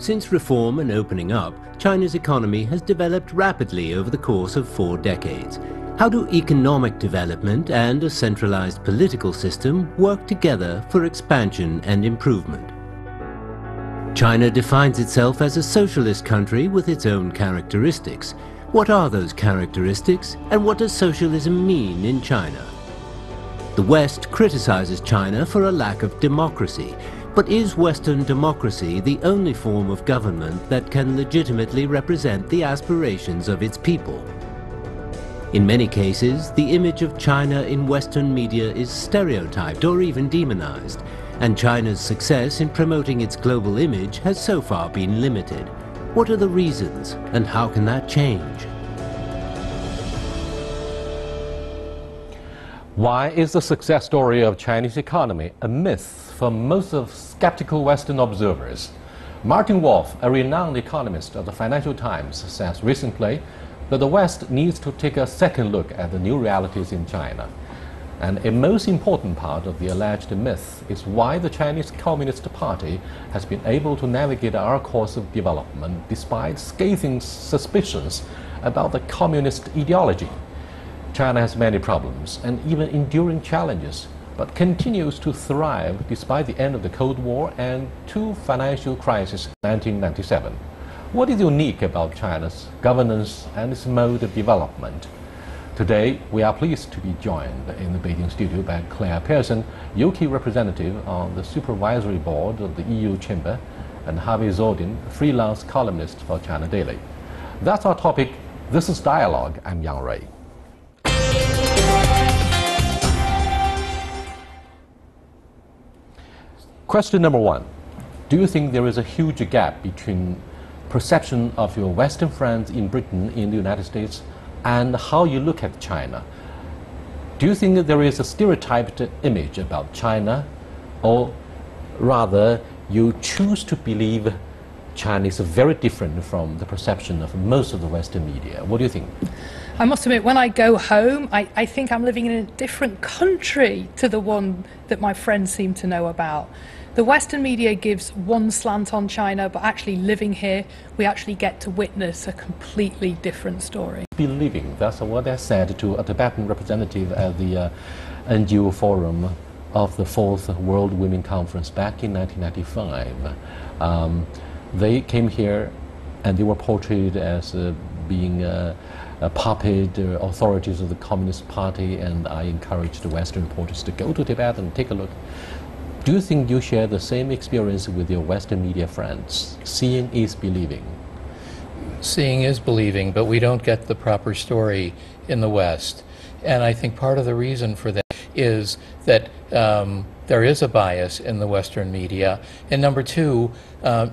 Since reform and opening up, China's economy has developed rapidly over the course of 4 decades. How do economic development and a centralized political system work together for expansion and improvement? China defines itself as a socialist country with its own characteristics. What are those characteristics, and what does socialism mean in China? The West criticizes China for a lack of democracy. But is Western democracy the only form of government that can legitimately represent the aspirations of its people? In many cases, the image of China in Western media is stereotyped or even demonized, and China's success in promoting its global image has so far been limited. What are the reasons, and how can that change? Why is the success story of Chinese economy a myth for most of skeptical Western observers? Martin Wolf, a renowned economist of the Financial Times, says recently that the West needs to take a second look at the new realities in China. And a most important part of the alleged myth is why the Chinese Communist Party has been able to navigate our course of development despite scathing suspicions about the communist ideology. China has many problems and even enduring challenges, but continues to thrive despite the end of the Cold War and 2 financial crises in 1997. What is unique about China's governance and its mode of development? Today, we are pleased to be joined in the Beijing studio by Claire Pearson, UK representative on the supervisory board of the EU Chamber, and Harvey Zordin, freelance columnist for China Daily. That's our topic. This is Dialogue. I'm Yang Rui. Question number 1. Do you think there is a huge gap between perception of your Western friends in Britain, in the United States, and how you look at China? Do you think that there is a stereotyped image about China, or rather you choose to believe China is very different from the perception of most of the Western media? What do you think? I must admit, when I go home, I think I'm living in a different country to the one that my friends seem to know about. The Western media gives one slant on China, but actually living here, we actually get to witness a completely different story. Believing, that's what I said to a Tibetan representative at the NGO forum of the 4th World Women Conference back in 1995. They came here and they were portrayed as being puppet authorities of the Communist Party, and I encouraged the Western reporters to go to Tibet and take a look. Do you think you share the same experience with your Western media friends? Seeing is believing. Seeing is believing, but we don't get the proper story in the West. And I think part of the reason for that is that there is a bias in the Western media. And number 2,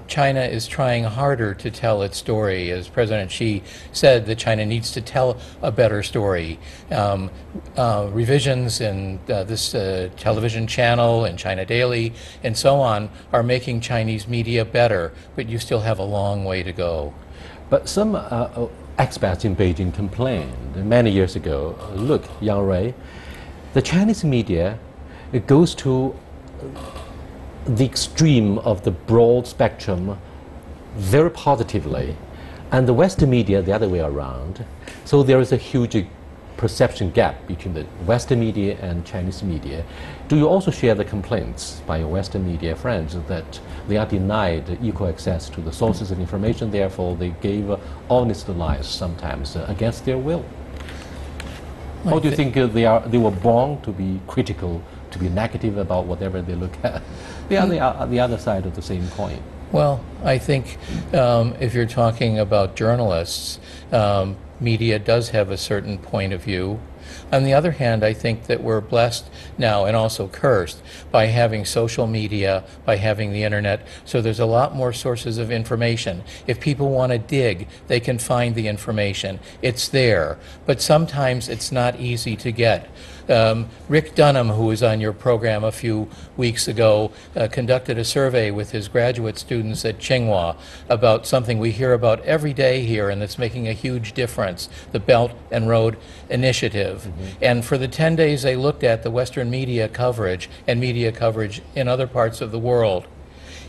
China is trying harder to tell its story. As President Xi said, that China needs to tell a better story. Revisions in this television channel and China Daily and so on are making Chinese media better, but you still have a long way to go. But some expats in Beijing complained many years ago, look, Yang Rui, the Chinese media, it goes to the extreme of the broad spectrum very positively, and the Western media the other way around. So there is a huge perception gap between the Western media and Chinese media. Do you also share the complaints by your Western media friends that they are denied equal access to the sources of information, therefore they gave honest lies sometimes against their will? Or do you think they were born to be critical, to be negative about whatever they look at? They are the other side of the same coin. Well, I think if you're talking about journalists, media does have a certain point of view. On the other hand, I think that we're blessed now, and also cursed, by having social media, by having the internet, so there's a lot more sources of information. If people want to dig, they can find the information. It's there, but sometimes it's not easy to get. Rick Dunham, who was on your program a few weeks ago, conducted a survey with his graduate students at Tsinghua about something we hear about every day here and that's making a huge difference, the Belt and Road Initiative. And for the 10 days they looked at the Western media coverage and media coverage in other parts of the world.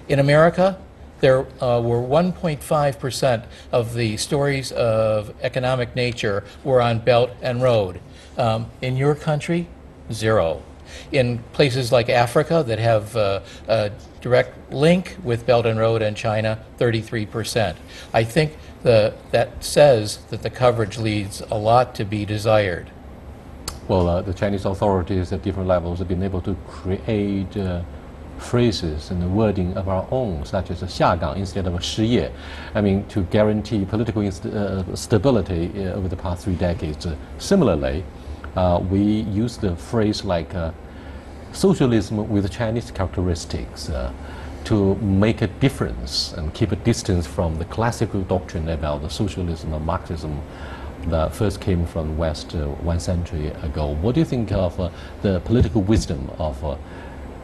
In America, there were 1.5% of the stories of economic nature were on Belt and Road. In your country, 0. In places like Africa that have a direct link with Belt and Road and China, 33%. I think that says that the coverage leaves a lot to be desired. Well, the Chinese authorities at different levels have been able to create phrases and the wording of our own, such as 下岗 instead of 失业. I mean, to guarantee political stability over the past 3 decades. Similarly, we use the phrase like socialism with Chinese characteristics to make a difference and keep a distance from the classical doctrine about the socialism or Marxism that first came from the West 1 century ago. What do you think of the political wisdom of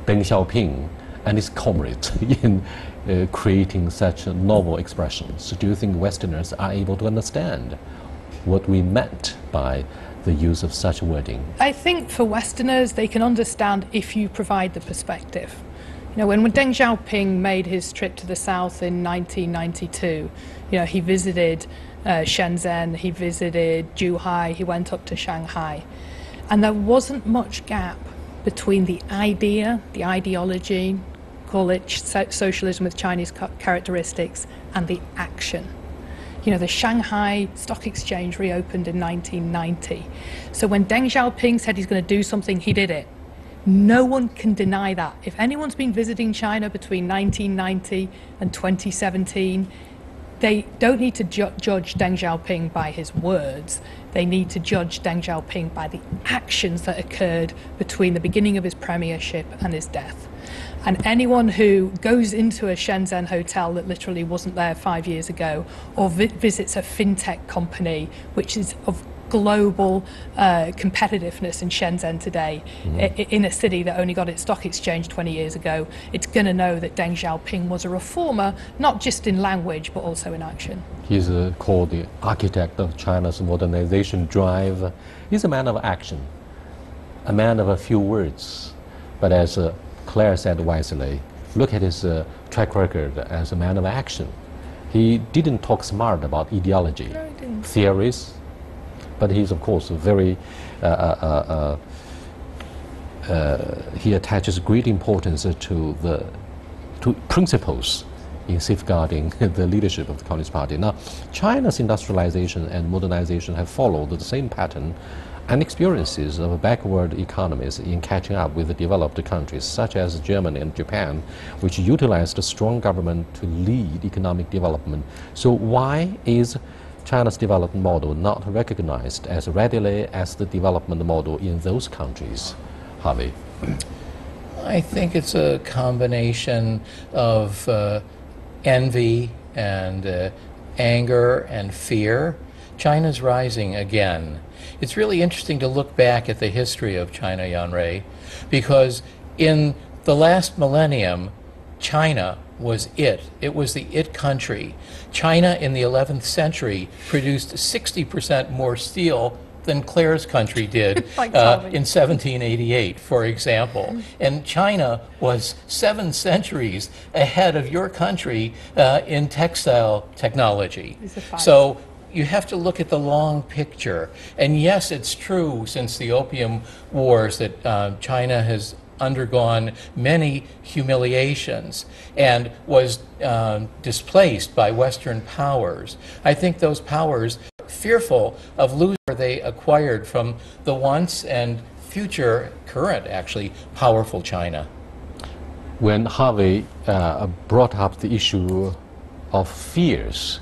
Deng Xiaoping and his comrades in creating such novel expressions? Do you think Westerners are able to understand what we meant by the use of such wording? I think for Westerners, they can understand if you provide the perspective. You know, when Deng Xiaoping made his trip to the south in 1992, you know, he visited Shenzhen, he visited Zhuhai, he went up to Shanghai, and there wasn't much gap between the idea, the ideology, call it socialism with Chinese characteristics, and the action. You know, the Shanghai Stock Exchange reopened in 1990. So when Deng Xiaoping said he's going to do something, he did it. No one can deny that. If anyone's been visiting China between 1990 and 2017, they don't need to judge Deng Xiaoping by his words. They need to judge Deng Xiaoping by the actions that occurred between the beginning of his premiership and his death. And anyone who goes into a Shenzhen hotel that literally wasn't there 5 years ago, or visits a fintech company which is of global competitiveness in Shenzhen today, in a city that only got its stock exchange 20 years ago, it's going to know that Deng Xiaoping was a reformer, not just in language, but also in action. He's called the architect of China's modernization drive. He's a man of action, a man of a few words. But as Claire said wisely, look at his track record as a man of action. He didn't talk smart about ideology, No, he didn't. theories, but he's of course very, he attaches great importance to principles in safeguarding the leadership of the Communist Party. Now, China's industrialization and modernization have followed the same pattern and experiences of backward economies in catching up with the developed countries such as Germany and Japan, which utilized a strong government to lead economic development. So why is China's development model not recognized as readily as the development model in those countries? Harvey? I think it's a combination of envy and anger and fear. China's rising again. It's really interesting to look back at the history of China, Yan Rui, because in the last millennium, China was it. It was the it country. China in the 11th century produced 60% more steel than Claire's country did in 1788, for example. And China was 7 centuries ahead of your country in textile technology. So you have to look at the long picture. And yes, it's true since the Opium Wars that China has undergone many humiliations and was displaced by Western powers. I think those powers are fearful of losing what they acquired from the once and future, current actually, powerful China. When Harvey brought up the issue of fears,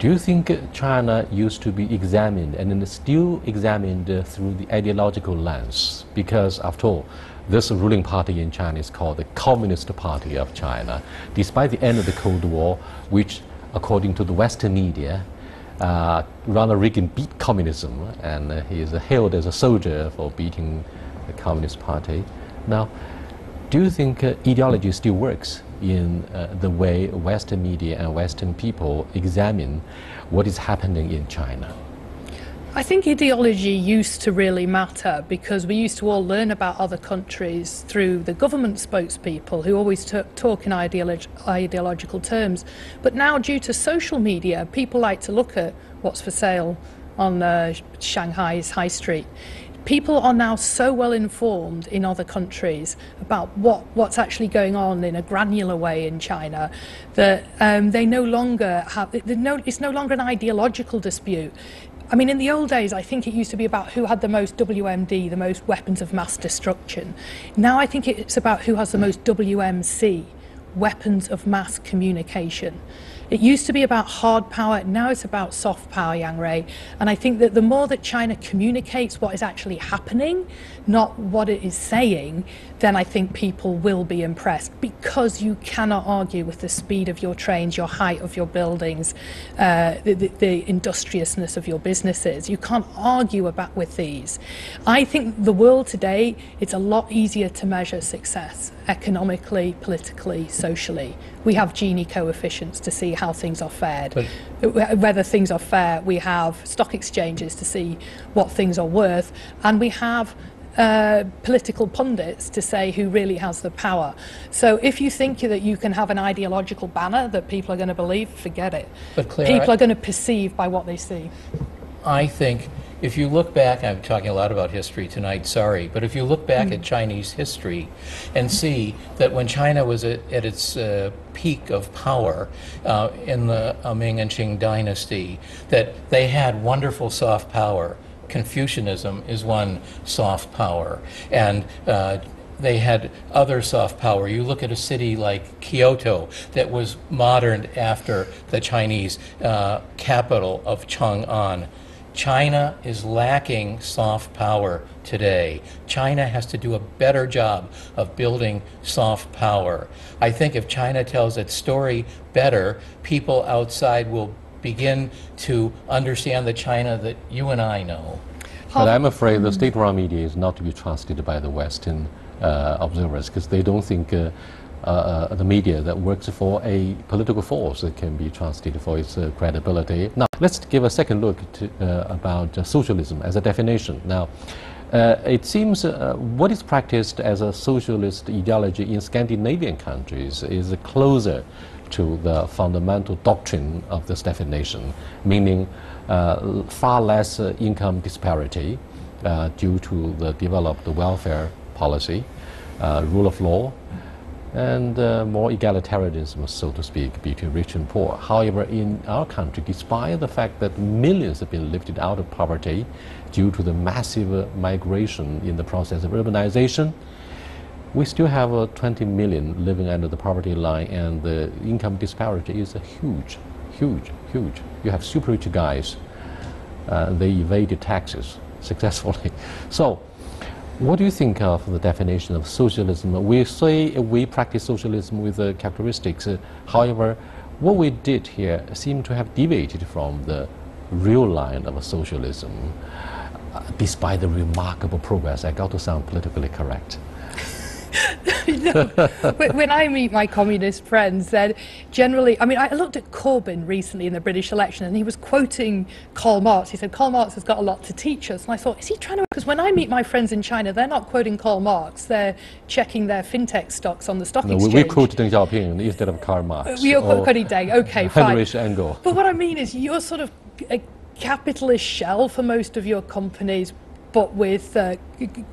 do you think China used to be examined and still examined through the ideological lens? Because after all, this ruling party in China is called the Communist Party of China. Despite the end of the Cold War, which according to the Western media, Ronald Reagan beat communism, and he is hailed as a soldier for beating the Communist Party. Now, do you think ideology still works in the way Western media and Western people examine what is happening in China? I think ideology used to really matter because we used to all learn about other countries through the government spokespeople who always talk in ideological terms. But now, due to social media, people like to look at what's for sale on Shanghai's high street. People are now so well informed in other countries about what's actually going on in a granular way in China that they no longer have, it's no longer an ideological dispute. I mean, in the old days, I think it used to be about who had the most WMD, the most weapons of mass destruction. Now I think it's about who has the most WMC, weapons of mass communication. It used to be about hard power, now it's about soft power, Yang Rui. And I think that the more that China communicates what is actually happening, not what it is saying, then I think people will be impressed, because you cannot argue with the speed of your trains, your height of your buildings, the industriousness of your businesses. You can't argue with these. I think the world today, it's a lot easier to measure success economically, politically, socially. We have Gini coefficients to see how things are fared. Whether things are fair, we have stock exchanges to see what things are worth, and we have political pundits to say who really has the power. So if you think that you can have an ideological banner that people are going to believe, forget it. But Claire, people are going to perceive by what they see. I think if you look back, I'm talking a lot about history tonight, sorry, but if you look back at Chinese history and see that when China was at its peak of power in the Ming and Qing dynasty, that they had wonderful soft power. Confucianism is one soft power, and they had other soft power. You look at a city like Kyoto that was moderned after the Chinese capital of Chang'an. China is lacking soft power today. China has to do a better job of building soft power. I think if China tells its story better, people outside will begin to understand the China that you and I know. But I'm afraid the state-run media is not to be trusted by the Western observers, because they don't think the media that works for a political force that can be trusted for its credibility. Now, let's give a second look to, about socialism as a definition. Now, it seems what is practiced as a socialist ideology in Scandinavian countries is closer to the fundamental doctrine of this definition, meaning far less income disparity due to the developed welfare policy, rule of law, and more egalitarianism, so to speak, between rich and poor. However, in our country, despite the fact that millions have been lifted out of poverty due to the massive migration in the process of urbanization, we still have 20 million living under the poverty line, and the income disparity is huge, huge, huge. You have super rich guys, they evaded taxes successfully. So, what do you think of the definition of socialism? We say we practice socialism with characteristics. However, what we did here seemed to have deviated from the real line of socialism, despite the remarkable progress. I got to sound politically correct. No, when I meet my communist friends, then generally, I mean, I looked at Corbyn recently in the British election, and he was quoting Karl Marx. He said, Karl Marx has got a lot to teach us. And I thought, is he trying to, because when I meet my friends in China, they're not quoting Karl Marx, they're checking their fintech stocks on the stock exchange. We quote Deng Xiaoping instead of Karl Marx. You're quoting Deng, okay, fine. Heinrich Engel. But what I mean is, you're sort of a capitalist shell for most of your companies, but with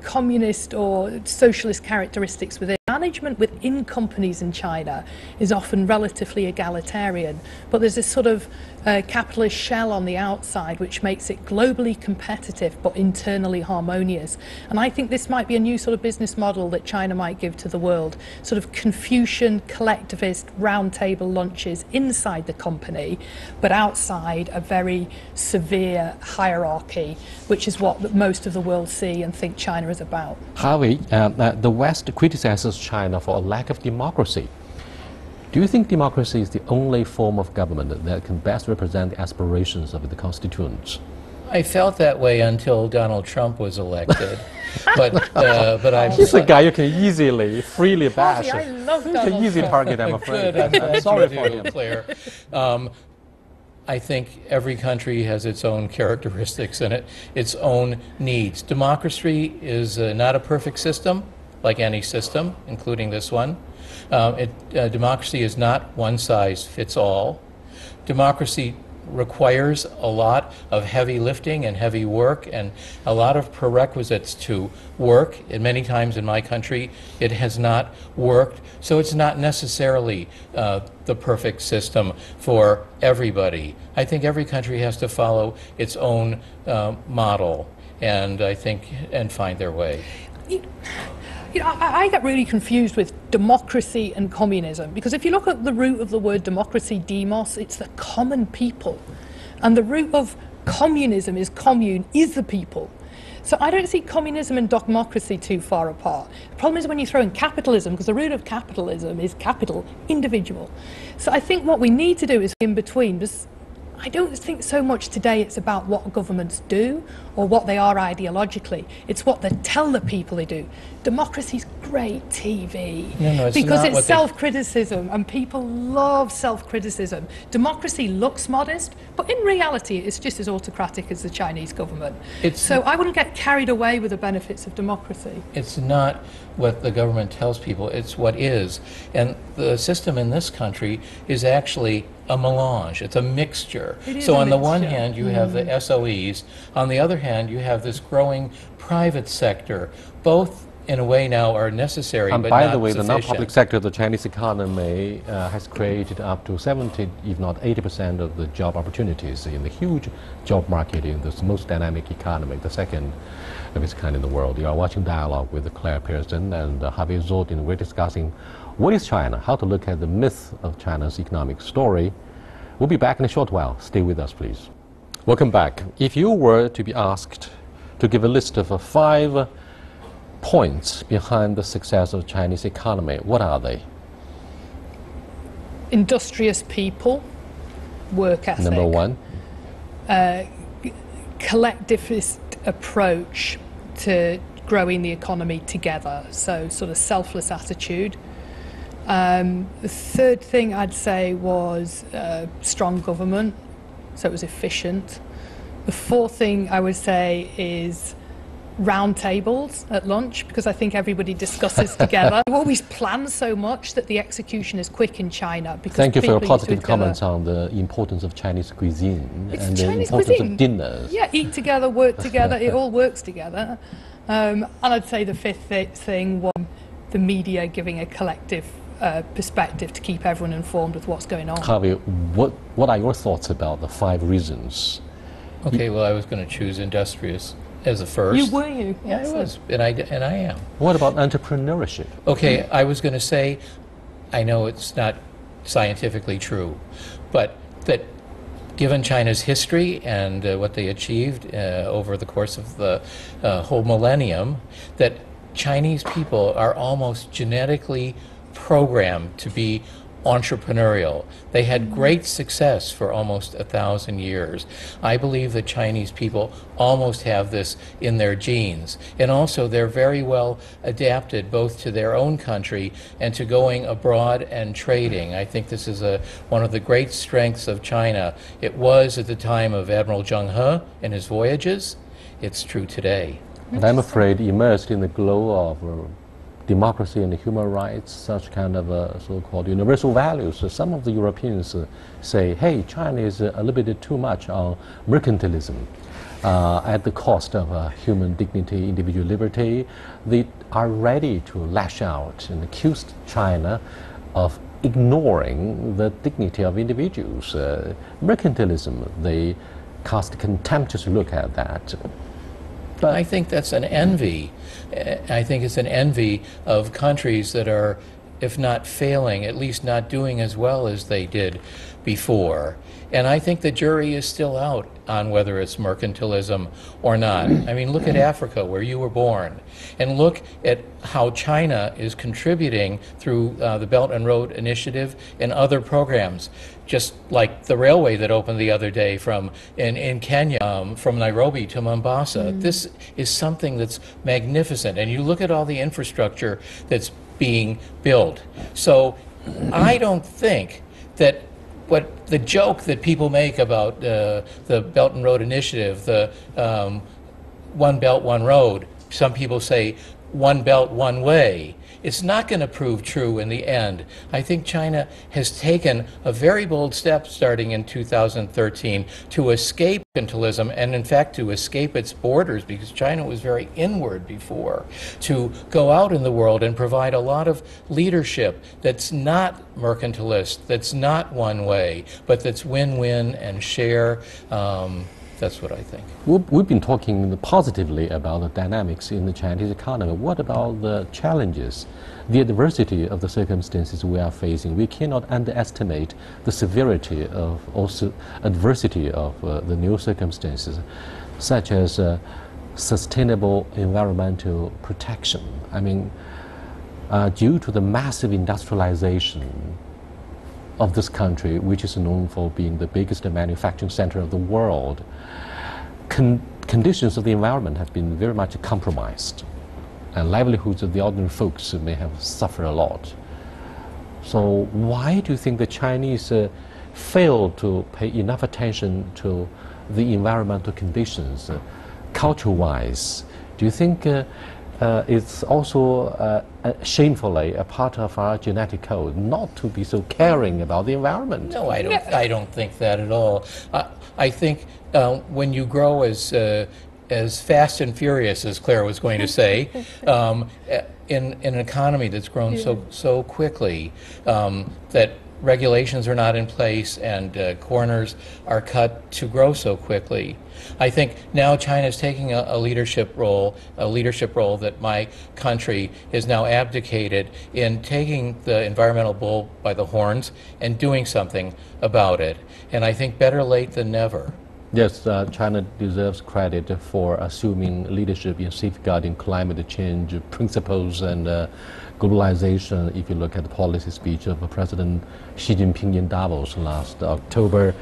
communist or socialist characteristics within. Management within companies in China is often relatively egalitarian, but there's this sort of capitalist shell on the outside which makes it globally competitive but internally harmonious. And I think this might be a new sort of business model that China might give to the world, sort of Confucian, collectivist, round table lunches inside the company, but outside a very severe hierarchy, which is what most of the world see and think China is about. Harvey, the West criticizes China for a lack of democracy. Do you think democracy is the only form of government that can best represent the aspirations of the constituents? I felt that way until Donald Trump was elected. but I'm He's a guy you can easily, freely bash. I love He's Donald an easy Trump. target, I'm afraid. Good, I'm sorry for him. Claire. I think every country has its own characteristics and its own needs. Democracy is not a perfect system, like any system, including this one. Democracy is not one size fits all. Democracy requires a lot of heavy lifting and heavy work and a lot of prerequisites to work. And many times in my country, it has not worked. So it's not necessarily the perfect system for everybody. I think every country has to follow its own model and find their way. I get really confused with democracy and communism, because if you look at the root of the word democracy, demos, it's the common people. And the root of communism is commune, is the people. So I don't see communism and democracy too far apart. The problem is when you throw in capitalism, because the root of capitalism is capital, individual. So I think what we need to do is in between. Because I don't think so much today it's about what governments do or what they are ideologically. It's what they tell the people they do. Democracy's great TV because it's self-criticism, and people love self-criticism. Democracy looks modest, but in reality it's just as autocratic as the Chinese government. So I wouldn't get carried away with the benefits of democracy. It's not what the government tells people, it's what is. And the system in this country is actually a melange. It's a mixture. So on the one hand, you have the SOEs. On the other hand, you have this growing private sector. Both, in a way, now are necessary, but by not the way, sufficient. the non-public sector of the Chinese economy has created up to 70, if not 80% of the job opportunities in the huge job market in this most dynamic economy, the second of its kind in the world. You are watching Dialogue with Claire Pearson and Javier Zordin. We're discussing what is China, how to look at the myth of China's economic story. We'll be back in a short while. Stay with us, please. Welcome back. If you were to be asked to give a list of 5 points behind the success of Chinese economy, what are they? Industrious people, work ethic. Number 1. Collectivist approach to growing the economy together, so sort of selfless attitude. The third thing I'd say was strong government, so it was efficient. The fourth thing I would say is round tables at lunch, because I think everybody discusses together. You always plan so much that the execution is quick in China. Because thank you for your positive comments on the importance of Chinese cuisine and the importance of dinners. Yeah, eat together, work together, it all works together. And I'd say the fifth thing was the media giving a collective perspective to keep everyone informed with what's going on. Javier, what are your thoughts about the 5 reasons? Okay, well, I was going to choose industrious as a first. Were you? Yeah, I was, and I am. What about entrepreneurship? Okay, I was going to say, I know it's not scientifically true, but that given China's history and what they achieved over the course of the whole millennium, that Chinese people are almost genetically programmed to be entrepreneurial. They had great success for almost 1,000 years. I believe that Chinese people almost have this in their genes. And also they're very well adapted both to their own country and to going abroad and trading. I think this is one of the great strengths of China. It was at the time of Admiral Zheng He and his voyages. It's true today. And I'm afraid immersed in the glow of democracy and human rights, such kind of so-called universal values. Some of the Europeans say, hey, China is a little bit too much on mercantilism at the cost of human dignity, individual liberty. They are ready to lash out and accuse China of ignoring the dignity of individuals. Mercantilism, they cast a contemptuous look at that. But I think that's an envy. I think it's an envy of countries that are, if not failing, at least not doing as well as they did before. And I think the jury is still out on whether it's mercantilism or not. I mean, look at Africa, where you were born, and look at how China is contributing through the Belt and Road Initiative and other programs, just like the railway that opened the other day in Kenya, from Nairobi to Mombasa. This is something that's magnificent. And you look at all the infrastructure that's being built. So I don't think that what the joke that people make about the Belt and Road Initiative, the One Belt, One Road, some people say one belt, one way. It's not going to prove true in the end. I think China has taken a very bold step starting in 2013 to escape mercantilism and in fact to escape its borders, because China was very inward before, to go out in the world and provide a lot of leadership that's not mercantilist, that's not one way, but that's win-win and share. That's what I think. We've been talking positively about the dynamics in the Chinese economy. What about the challenges, the adversity of the circumstances we are facing? We cannot underestimate the severity of also adversity of the new circumstances, such as sustainable environmental protection. I mean, due to the massive industrialization of this country, which is known for being the biggest manufacturing center of the world, conditions of the environment have been very much compromised, and livelihoods of the ordinary folks may have suffered a lot. So why do you think the Chinese fail to pay enough attention to the environmental conditions, culture-wise? Do you think it's also shamefully a part of our genetic code not to be so caring about the environment? No, I don't think that at all. I think when you grow as fast and furious, as Claire was going to say, in an economy that's grown so quickly, that regulations are not in place and corners are cut to grow so quickly. I think now China is taking a leadership role that my country is now abdicated in, taking the environmental bull by the horns and doing something about it. And I think better late than never. Yes, China deserves credit for assuming leadership in safeguarding climate change principles and globalization. If you look at the policy speech of President Xi Jinping in Davos last October,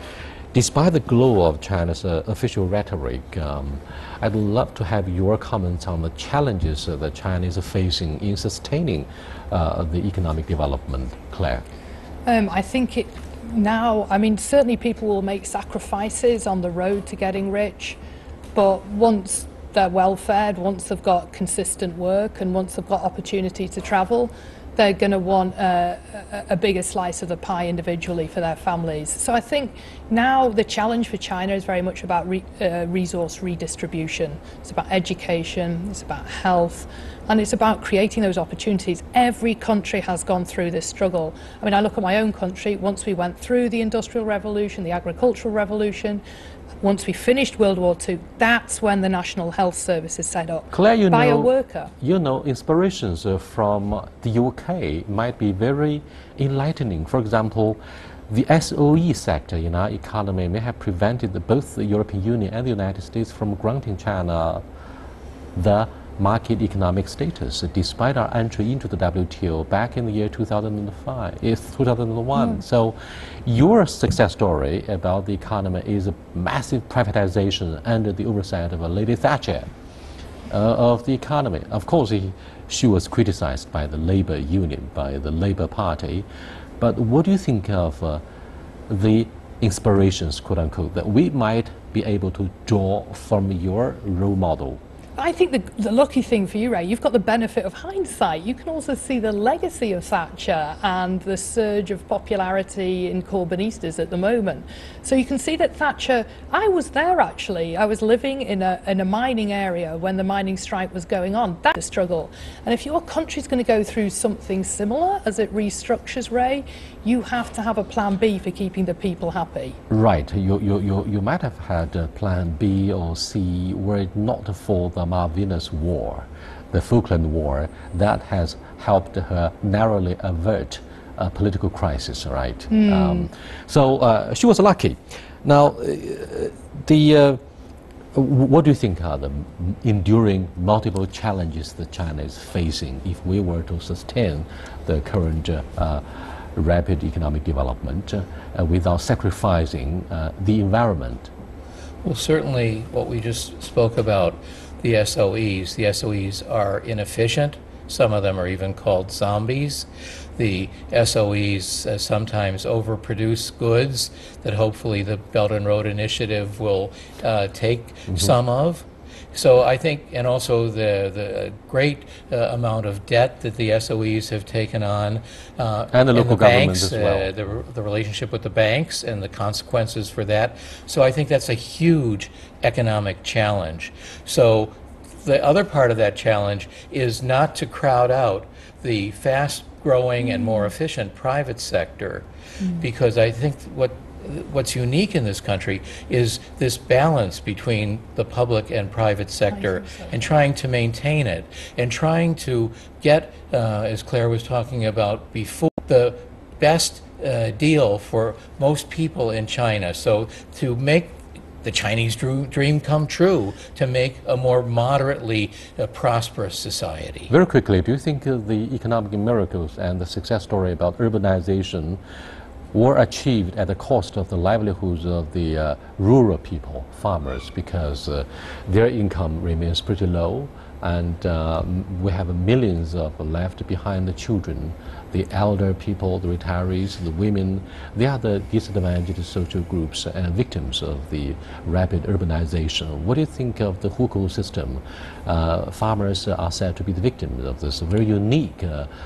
despite the glow of China's official rhetoric, I'd love to have your comments on the challenges that China is facing in sustaining the economic development. Claire? I think now, I mean, certainly people will make sacrifices on the road to getting rich, but once they're well-fed, once they've got consistent work, and once they've got opportunity to travel, they're going to want a bigger slice of the pie individually for their families. So I think now the challenge for China is very much about resource redistribution. It's about education, it's about health, and it's about creating those opportunities. Every country has gone through this struggle. I mean, I look at my own country. Once we went through the Industrial Revolution, the Agricultural Revolution, once we finished World War II, that's when the National Health Service is set up. Claire, by a worker. You know, inspirations from the UK might be very enlightening. For example, the SOE sector in our economy may have prevented both the European Union and the United States from granting China the market economic status, despite our entry into the WTO back in the year 2001. So your success story about the economy is a massive privatization under the oversight of Lady Thatcher of the economy. Of course, she was criticized by the Labour Union, by the Labour Party. But what do you think of the inspirations, quote unquote, that we might be able to draw from your role model? I think the lucky thing for you, Ray, you've got the benefit of hindsight. You can also see the legacy of Thatcher and the surge of popularity in Corbynistas at the moment. So you can see that Thatcher, I was there actually. I was living in a mining area when the mining strike was going on. That's a struggle. And if your country's going to go through something similar as it restructures, Ray, you have to have a plan B for keeping the people happy. Right. You might have had a plan B or C were it not for the Malvinas War, the Falkland War, that has helped her narrowly avert a political crisis, right? So she was lucky. Now, what do you think are the enduring multiple challenges that China is facing if we were to sustain the current rapid economic development without sacrificing the environment? Well, certainly what we just spoke about, the SOEs are inefficient. Some of them are even called zombies. the SOEs sometimes overproduce goods that hopefully the Belt and Road Initiative will take some of. So I think, and also the great amount of debt that the SOEs have taken on, and the local governments as well. The relationship with the banks and the consequences for that. So I think that's a huge economic challenge. So the other part of that challenge is not to crowd out the fast-growing and more efficient private sector, because I think what's unique in this country is this balance between the public and private sector, and trying to maintain it, and trying to get, as Claire was talking about before, the best deal for most people in China. So to make the Chinese dream come true, to make a more moderately prosperous society. Very quickly, do you think the economic miracles and the success story about urbanization were achieved at the cost of the livelihoods of the rural people, farmers, because their income remains pretty low, and we have millions of left behind the children, the elder people, the retirees, the women. They are the disadvantaged social groups and victims of the rapid urbanization. What do you think of the hukou system? Farmers are said to be the victims of this very unique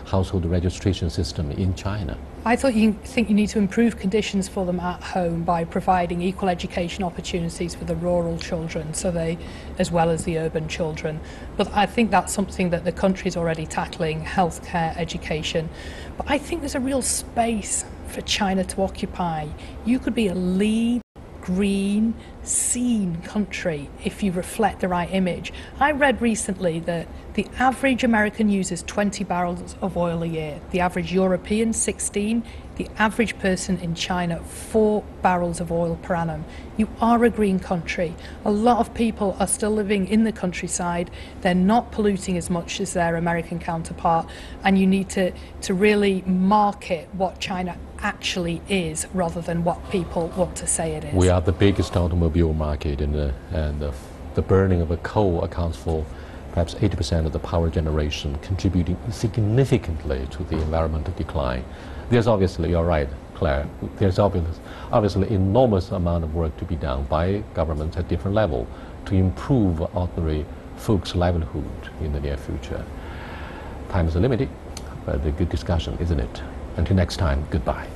household registration system in China. I think you need to improve conditions for them at home by providing equal education opportunities for the rural children, so they, as well as the urban children. But I think that's something that the country's already tackling: healthcare, education. But I think there's a real space for China to occupy. You could be a lead, green, seen country if you reflect the right image. I read recently that the average American uses 20 barrels of oil a year, the average European 16, the average person in China 4 barrels of oil per annum. You are a green country. A lot of people are still living in the countryside. They're not polluting as much as their American counterpart, and you need to really market what China actually is rather than what people want to say it is. We are the biggest automobile market, and the burning of a coal accounts for perhaps 80% of the power generation, contributing significantly to the environmental decline. There's obviously, you're right, Claire, there's obviously enormous amount of work to be done by governments at different levels to improve ordinary folks' livelihood in the near future. Time is limited, but a good discussion, isn't it? Until next time, goodbye.